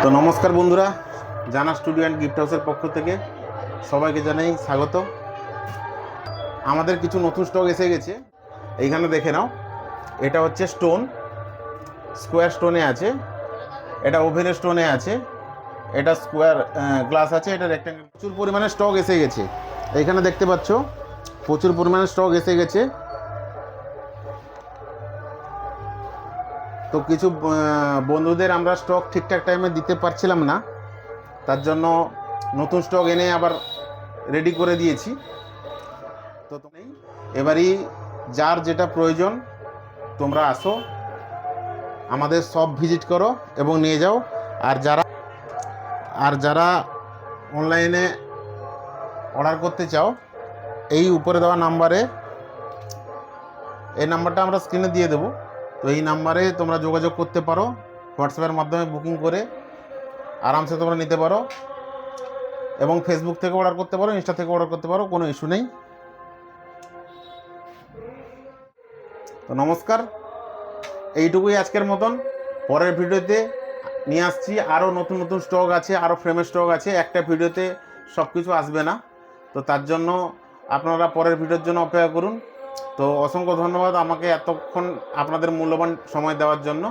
তো নমস্কার বন্ধুরা, জানা স্টুডিও অ্যান্ড গিফট হাউসের পক্ষ থেকে সবাইকে জানাই স্বাগত। আমাদের কিছু নতুন স্টক এসে গেছে, এইখানে দেখে নাও। এটা হচ্ছে স্টোন, স্কোয়ার স্টোনে আছে, এটা ওভেনের স্টোনে আছে, এটা স্কোয়ার গ্লাস আছে, এটা রেক্ট্যাঙ্গেল। প্রচুর পরিমাণে স্টক এসে গেছে, এইখানে দেখতে পাচ্ছ প্রচুর পরিমাণে স্টক এসে গেছে। তো কিছু বন্ধুদের আমরা স্টক ঠিকঠাক টাইমে দিতে পারছিলাম না, তার জন্য নতুন স্টক এনে আবার রেডি করে দিয়েছি। তো তুমি এবারই যার যেটা প্রয়োজন তোমরা আসো, আমাদের শপ ভিজিট করো এবং নিয়ে যাও। আর যারা অনলাইনে অর্ডার করতে চাও, এই উপরে দেওয়া নাম্বারে, এই নাম্বারটা আমরা স্ক্রিনে দিয়ে দেবো, তো এই নাম্বারে তোমরা যোগাযোগ করতে পারো। হোয়াটসঅ্যাপের মাধ্যমে বুকিং করে আরামসে তোমরা নিতে পারো, এবং ফেসবুক থেকে অর্ডার করতে পারো, ইনস্টা থেকে অর্ডার করতে পারো, কোনো ইস্যু নেই। তো নমস্কার, এইটুকুই আজকের মতন। পরের ভিডিওতে নিয়ে আসছি আরও নতুন নতুন স্টক আছে, আরও ফ্রেমের স্টক আছে। একটা ভিডিওতে সব কিছু আসবে না, তো তার জন্য আপনারা পরের ভিডিওর জন্য অপেক্ষা করুন। তো অসংখ্য ধন্যবাদ আমাকে এতক্ষণ আপনাদের মূল্যবান সময় দেওয়ার জন্য।